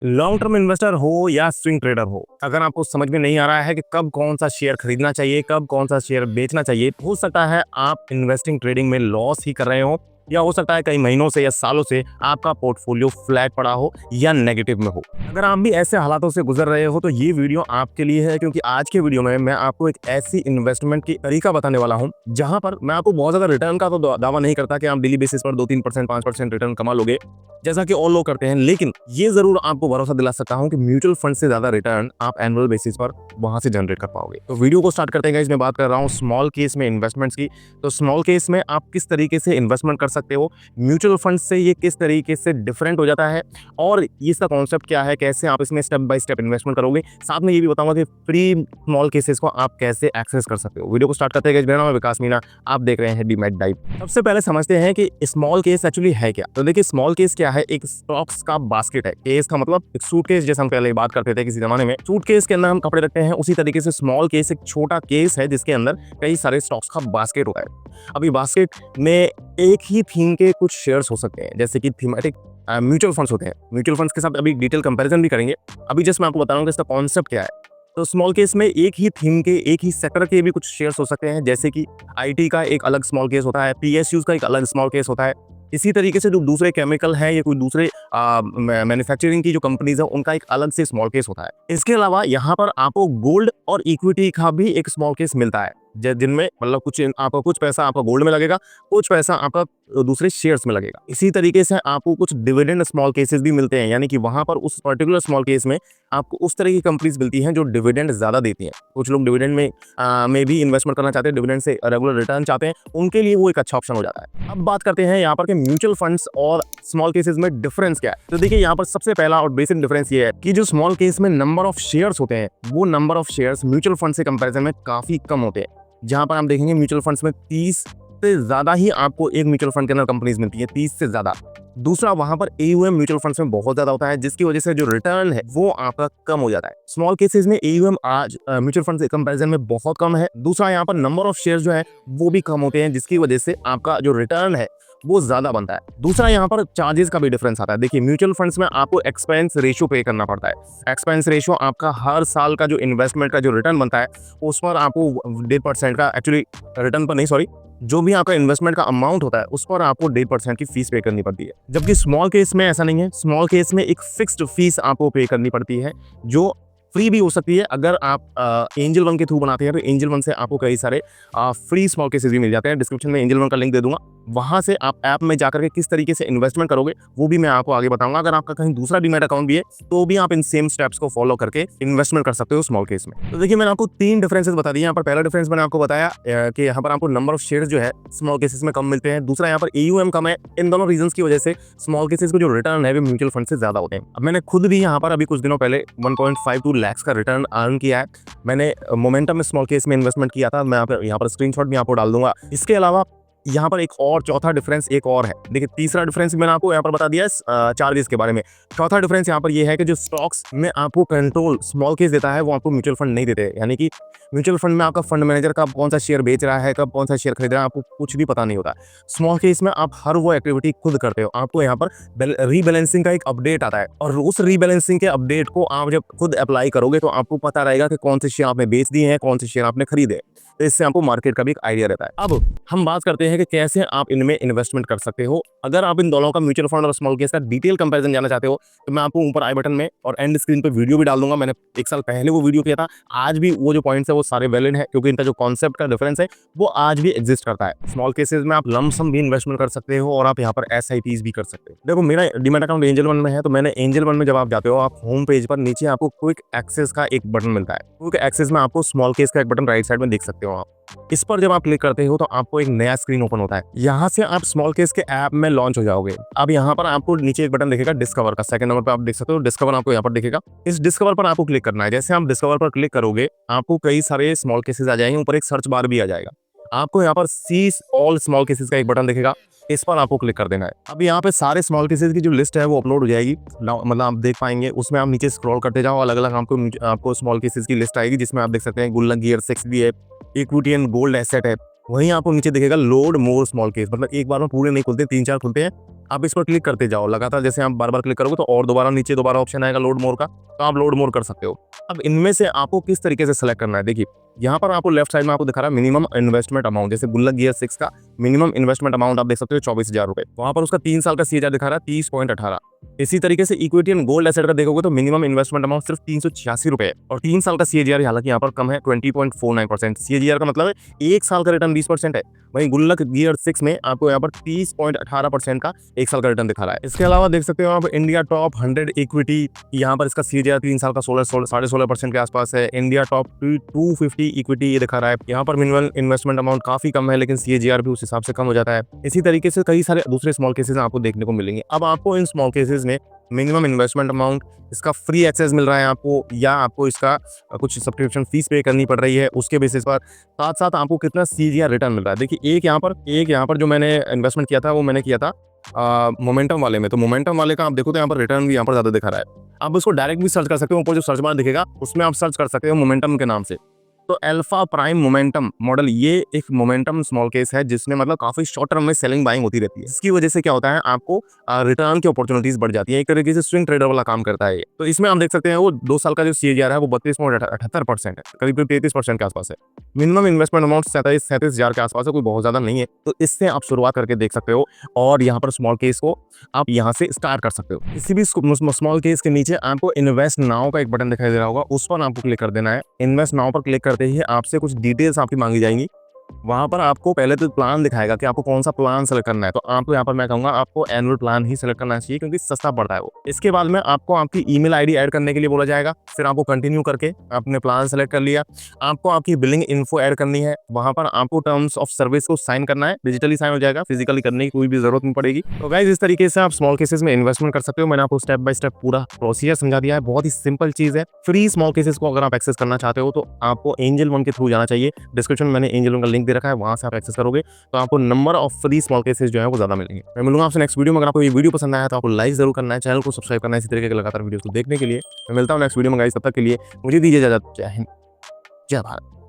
Long term investor हो या swing trader हो, अगर आपको समझ में नहीं आ रहा है कि कब कौन सा शेयर खरीदना चाहिए, कब कौन सा शेयर बेचना चाहिए, हो सकता है आप इन्वेस्टिंग ट्रेडिंग में लॉस ही कर रहे हो, या हो सकता है कई महीनों से या सालों से आपका पोर्टफोलियो फ्लैट पड़ा हो या नेगेटिव में हो। अगर आप भी ऐसे हालातों से गुजर रहे हो तो ये वीडियो आपके लिए है, क्योंकि आज के वीडियो में मैं आपको एक ऐसी इन्वेस्टमेंट की तरीका बताने वाला हूं जहां पर मैं आपको बहुत ज्यादा रिटर्न का तो दावा नहीं करता कि आप डेली बेसिस पर 2-3%, 5% रिटर्न कमा लोगे जैसा कि और लोग करते हैं, लेकिन ये जरूर आपको भरोसा दिला सकता हूं कि म्यूचुअल फंड से ज्यादा रिटर्न आप एनुअल बेसिस पर वहां से जनरेट कर पाओगे। तो वीडियो को स्टार्ट करते हैं। इसमें बात कर रहा हूं स्मॉल केस में इन्वेस्टमेंट्स की। तो स्मॉल केस में आप किस तरीके से इन्वेस्टमेंट कर सकते हो, म्यूचुअल फंड से ये किस तरीके से डिफरेंट हो जाता है, और इसका कॉन्सेप्ट क्या है, कैसे आप इसमें स्टेप बाय स्टेप इन्वेस्टमेंट करोगे। साथ में ये भी बताऊंगा कि फ्री स्मॉल केसेस को आप कैसे एक्सेस कर सकते हो। वीडियो को स्टार्ट करते हैं। मेरा नाम है विकास मीना, आप देख रहे हैं डीमैट डाइव। सबसे पहले समझते हैं कि स्मॉल केस एक्चुअली है क्या। तो देखिए, स्मॉल केस क्या है, एक स्टॉक्स का बास्केट है। केस का मतलब एक सूटकेस, जैसे हम पहले बात करते थे किसी जमाने में, सूटकेस के अंदर हम कपड़े रखते हैं, उसी तरीके से स्मॉल केस एक छोटा केस है जिसके अंदर कई सारे स्टॉक्स का बास्केट होता है। अभी बास्केट में एक ही थीम के कुछ शेयर्स हो सकते हैं, जैसे कि थीमेटिक म्यूचुअल फंड्स होते हैं। म्यूचुअल फंड्स के साथ अभी डिटेल कंपैरिजन भी करेंगे। अभी जस्ट मैं आपको बता रहा हूँ कि इसका कॉन्सेप्ट क्या है। तो स्मॉल केस में एक ही थीम के, एक ही सेक्टर के भी कुछ शेयर्स हो सकते हैं, जैसे कि आईटी का एक अलग स्मॉल केस होता है, पीएसयूज का एक अलग स्मॉल केस होता है। इसी तरीके से जो दूसरे केमिकल है या कोई दूसरे मैन्युफैक्चरिंग की जो कंपनीज है, उनका एक अलग से स्मॉल केस होता है। इसके अलावा यहाँ पर आपको गोल्ड और इक्विटी का भी एक स्मॉल केस मिलता है, जिनमें मतलब कुछ पैसा आपका गोल्ड में लगेगा, कुछ पैसा आपका दूसरे शेयर्स में लगेगा। इसी तरीके से आपको कुछ डिविडेंड स्मॉल केसेस भी मिलते हैं, यानी कि वहां पर उस पर्टिकुलर स्मॉल केस में आपको उस तरह की कंपनीज मिलती हैं जो डिविडेंड ज्यादा देती हैं। कुछ लोग डिविडेंड में भी इन्वेस्टमेंट करना चाहते हैं, डिविडेंड से रेगुलर रिटर्न चाहते हैं, उनके लिए वो एक अच्छा ऑप्शन हो जाता है। अब बात करते हैं यहाँ पर कि म्यूचुअल फंड्स और स्मॉल केसेस में डिफरेंस क्या है। तो देखिए, यहाँ पर सबसे पहला और बेसिक डिफरेंस ये है कि जो स्मॉल केस में नंबर ऑफ शेयर्स होते हैं, वो number of shares mutual fund से कंपैरिजन में काफी कम होते हैं। जहां पर आप देखेंगे म्यूचुअल फंड्स में 30 से ज्यादा ही आपको एक म्यूचुअल फंड के अंदर कंपनीज मिलती है, 30 से ज्यादा। दूसरा, वहां पर एयूएम म्यूचुअल फंड्स में बहुत ज्यादा होता है, जिसकी वजह से जो रिटर्न है वो आपका कम हो जाता है। स्मॉल केसेस में एयूएम आज म्यूचुअल फंड से कंपैरिजन में बहुत कम है। दूसरा, यहाँ पर नंबर ऑफ शेयर जो है वो भी कम होते हैं, जिसकी वजह से आपका जो रिटर्न है वो ज्यादा बनता है। दूसरा, यहाँ पर चार्जेस का भी डिफरेंस आता है। देखिए, म्यूचुअल फंड्स में आपको एक्सपेंस रेशियो पे करना पड़ता है। एक्सपेंस रेशियो आपका हर साल का जो इन्वेस्टमेंट का जो रिटर्न बनता है, उस पर आपको 1.5% का, एक्चुअली रिटर्न पर नहीं, सॉरी, जो भी आपका इन्वेस्टमेंट का अमाउंट होता है उस पर आपको 1.5% की फीस पे करनी पड़ती है। जबकि स्मॉल केस में ऐसा नहीं है। स्मॉल केस में एक फिक्स्ड फीस आपको पे करनी पड़ती है, जो फ्री भी हो सकती है। अगर आप एंजल वन के थ्रू बनाते हैं तो एंजल वन से आपको कई सारे फ्री स्मॉल केसेस भी मिल जाते हैं। डिस्क्रिप्शन में एंजल वन का लिंक दे दूंगा, वहां से आप ऐप में जाकर के किस तरीके से इन्वेस्टमेंट करोगे वो भी मैं आपको आगे बताऊंगा। अगर आपका कहीं दूसरा डीमैट अकाउंट भी है तो भी आप इन सेम स्टेप्स को फॉलो करके इन्वेस्टमेंट कर सकते हो स्मॉल केस में। तो देखिए, मैंने आपको 3 डिफरेंसेस बता दिए। यहाँ पर पहला डिफरेंस मैंने आपको बताया कि यहाँ पर आपको नंबर ऑफ शेयर्स जो है स्मॉल केसेस में कम मिलते हैं। दूसरा, यहाँ पर एयूएम कम है। इन दोनों रीजंस की वजह से स्मॉल केसेस को जो रिटर्न है वो म्यूचुअल फंड से ज्यादा होते हैं। अब मैंने खुद भी यहाँ पर अभी कुछ दिनों पहले 1.52 लाख का रिटर्न अर्न किया है। मैंने मोमेंटम में स्मॉल केस में इन्वेस्टमेंट किया था। मैं यहाँ पर स्क्रीनशॉट भी आपको डाल दूंगा। इसके अलावा यहाँ पर एक और चौथा डिफरेंस एक और है। देखिए, तीसरा डिफरेंस मैंने आपको यहाँ पर बता दिया है चार्जेस के बारे में। चौथा डिफरेंस यहाँ पर ये है कि जो स्टॉक्स में आपको कंट्रोल स्मॉल केस देता है वो आपको म्यूचुअल फंड नहीं देते। यानी कि म्यूचुअल फंड में आपका फंड मैनेजर कब कौन सा शेयर बेच रहा है, कब कौन सा शेयर खरीद रहा है, आपको कुछ भी पता नहीं होता। स्मॉल केस में आप हर वो एक्टिविटी खुद करते हो। आपको यहाँ पर रीबैलेंसिंग का एक अपडेट आता है, और उस रीबैलेंसिंग के अपडेट को आप जब खुद अप्लाई करोगे तो आपको पता रहेगा कि कौन से शेयर आपने बेच दिए हैं, कौन से शेयर आपने खरीदे। तो इससे आपको मार्केट का भी एक आइडिया रहता है। अब हम बात करते हैं कि कैसे आप इनमें इन्वेस्टमेंट कर सकते हो। अगर आप इन दोनों का, म्यूचुअल फंड और स्मॉल केस का डिटेल कंपैरिजन जानना चाहते हो तो मैं आपको ऊपर आई बटन में और एंड स्क्रीन पे वीडियो भी डाल दूंगा। मैंने 1 साल पहले वो वीडियो किया था। आज भी वो जो पॉइंट्स है वो सारे वैलिड है, क्योंकि इनका जो कॉन्सेप्ट का डिफरेंस है वो आज भी एग्जिस्ट करता है। स्मॉल केसेस में आप लमसम भी इन्वेस्टमेंट कर सकते हो, और आप यहाँ पर एसआईपीज भी कर सकते हो। देखो, मेरा डीमैट अकाउंट एंजल वन में है, तो मैंने एंजल वन में जब आप जाते हो, आप होम पेज पर नीचे आपको क्विक एक्सेस का एक बटन मिलता है। क्विक एक्सेस में आपको स्मॉल केस का एक बटन राइट साइड में देख सकते हो आप। इस पर जब आप क्लिक करते हो तो आपको एक नया स्क्रीन ओपन होता है। यहाँ से आप स्मॉल केस के ऐप में लॉन्च हो जाओगे। अब यहाँ पर आपको नीचे एक बटन दिखेगा डिस्कवर का, सेकंड नंबर पर आप देख सकते हो डिस्कवर, आपको यहाँ पर दिखेगा। इस डिस्कवर पर आपको क्लिक करना है। जैसे आप डिस्कवर पर क्लिक करोगे आपको कई सारे स्मॉल केसेस आ जाएंगे, ऊपर एक सर्च बार भी आ जाएगा। आपको यहाँ पर सी ऑल स्मॉल केसेस का एक बटन दिखेगा, इस पर आपको क्लिक कर देना है। अब यहाँ पे सारे स्मॉल केसेस की जो लिस्ट है वो अपलोड हो जाएगी, मतलब आप देख पाएंगे। उसमें आप नीचे स्क्रॉल करते जाओ, अलग अलग आपको स्मॉल केसेस की लिस्ट आएगी, जिसमें आप देख सकते हैं गुल्लक गियर 6 भी है, इक्विटी एंड गोल्ड एसेट है। वहीं आपको नीचे दिखेगा लोड मोर स्मॉल केस, मतलब एक बार में पूरे नहीं खुलते, 3-4 खुलते हैं। आप इस पर क्लिक करते जाओ लगातार, जैसे आप बार बार क्लिक करोगे तो और दोबारा नीचे दोबारा ऑप्शन आएगा लोड मोर का, तो आप लोड मोर कर सकते हो। अब इनमें से आपको किस तरीके से सेलेक्ट करना है, देखिए यहाँ पर आपको लेफ्ट साइड में आपको दिखा रहा है मिनिमम इन्वेस्टमेंट अमाउंट, जैसे गुल्लक गियर 6 का मिनिमम इन्वेस्टमेंट अमाउंट आप देख सकते हो 24,000 रुपए, वहां पर उसका 3 साल का CAGR दिखा रहा है 30.18। इसी तरीके से इक्विटी एंड गोल्ड एसेट का देखोगे तो मिनिमम इन्वेस्टमेंट अमाउंट सिर्फ 386 रुपए और 3 साल का CAGR हालांकि यहाँ पर कम है 20.49%। CAGR का मतलब है 1 साल का रिटर्न 20% है, वहीं गुल्लक गियर 6 में आपको यहाँ पर 30.18% का 1 साल का रिटर्न दिखा रहा है। इसके अलावा देख सकते हो आप इंडिया टॉप 100 इक्विटी, यहाँ पर इसका CAGR 3 साल का 16.5% के आसपास है। इंडिया टॉप 250 इक्विटी ये दिखा रहा है, यहाँ पर मिनिमम इन्वेस्टमेंट अमाउंट काफी कम है लेकिन CAGR भी उस हिसाब से कम हो जाता है। इसी तरीके से कई सारे दूसरे स्मॉल केसेस आपको देखने को मिलेंगे। अब आपको इन स्मॉल केसेस में मिनिमम इन्वेस्टमेंट अमाउंट, इसका फ्री एक्सेस मिल रहा है आपको, या आपको इसका कुछ सब्सक्रिप्शन फीस पे करनी पड़ रही है उसके बेसिस पर, साथ साथ आपको कितना CAGR रिटर्न मिल रहा है। देखिए एक यहाँ पर जो मैंने इन्वेस्टमेंट किया था वो मैंने किया था मोमेंटम वाले में, तो मोमेंटम वाले का आप देखो तो यहाँ पर रिटर्न भी यहाँ पर ज्यादा दिखा रहा है। आप उसको डायरेक्ट भी सर्च कर सकते हो, ऊपर जो सर्च बार दिखेगा उसमें आप सर्च कर सकते हो मोमेंटम के नाम से। तो अल्फा प्राइम मोमेंटम मॉडल ये एक मोमेंटम स्मॉल केस है जिसमें मतलब काफी शॉर्ट टर्म में सेलिंग बाइंग होती रहती है। इसकी वजह से क्या होता है आपको रिटर्न की अपॉर्चुनिटीज बढ़ जाती है, एक तरीके से स्विंग ट्रेडर वाला काम करता है ये। तो इसमें आप देख सकते हैं वो 2 साल का जो CAGR है वो 32.78% है, करीब 33% के आसपास है। मिनिमम इन्वेस्टमेंट अमाउंट 37,000 के आसपास है, कोई बहुत ज्यादा नहीं है। तो इससे आप शुरुआत करके देख सकते हो और यहाँ पर स्मॉल केस को आप यहाँ से स्टार्ट कर सकते हो। किसी भी स्मॉल केस के नीचे आपको इन्वेस्ट नाउ का एक बटन दिखाई दे रहा होगा, उस पर आपको क्लिक कर देना है। इन्वेस्ट नाउ पर क्लिक करते ही आपसे कुछ डिटेल्स आपकी मांगी जाएंगी। वहां पर आपको पहले तो प्लान दिखाएगा कि आपको कौन सा प्लान सेलेक्ट करना है, तो आपको यहाँ पर मैं कहूंगा आपको एनुअल प्लान ही सेलेक्ट करना चाहिए क्योंकि सस्ता पड़ता है वो। इसके बाद में आपको आपकी ईमेल आईडी ऐड करने के लिए बोला जाएगा, फिर आपको कंटिन्यू करके आपने प्लान सेलेक्ट कर लिया। आपको आपकी बिलिंग इन्फो ऐड करनी है, वहां पर आपको टर्म्स ऑफ सर्विस को साइन करना है, डिजिटली साइन हो जाएगा, फिजिकली करने की कोई भी जरूरत नहीं पड़ेगी। तो गाइस इस तरीके से आप स्मॉल केसेस में इन्वेस्टमेंट कर सकते हो। मैंने आपको स्टेप बाय स्टेप पूरा प्रोसीजर समझा दिया है, बहुत ही सिंपल चीज है। फ्री स्मॉल केसेस को अगर आप एक्सेस करना चाहते हो तो आपको एंजल वन के थ्रू जाना चाहिए। डिस्क्रिप्शन में मैंने एंजल वन का लिंक दे रखा है, वहां से आप एक्सेस करोगे तो आपको number of free small cases जो है वो ज्यादा मिलेंगे। मैं मिलूंगा आपसे नेक्स्ट वीडियो में। अगर आपको ये वीडियो पसंद आया तो आपको लाइक जरूर करना है, चैनल को सब्सक्राइब करना है इसी तरीके के लगातार वीडियोस को देखने के लिए। मैं मिलता हूं नेक्स्ट वीडियो में गाइस, तब तक के लिए मुझे दीजिए इजाजत। जय हिंद, जय भारत।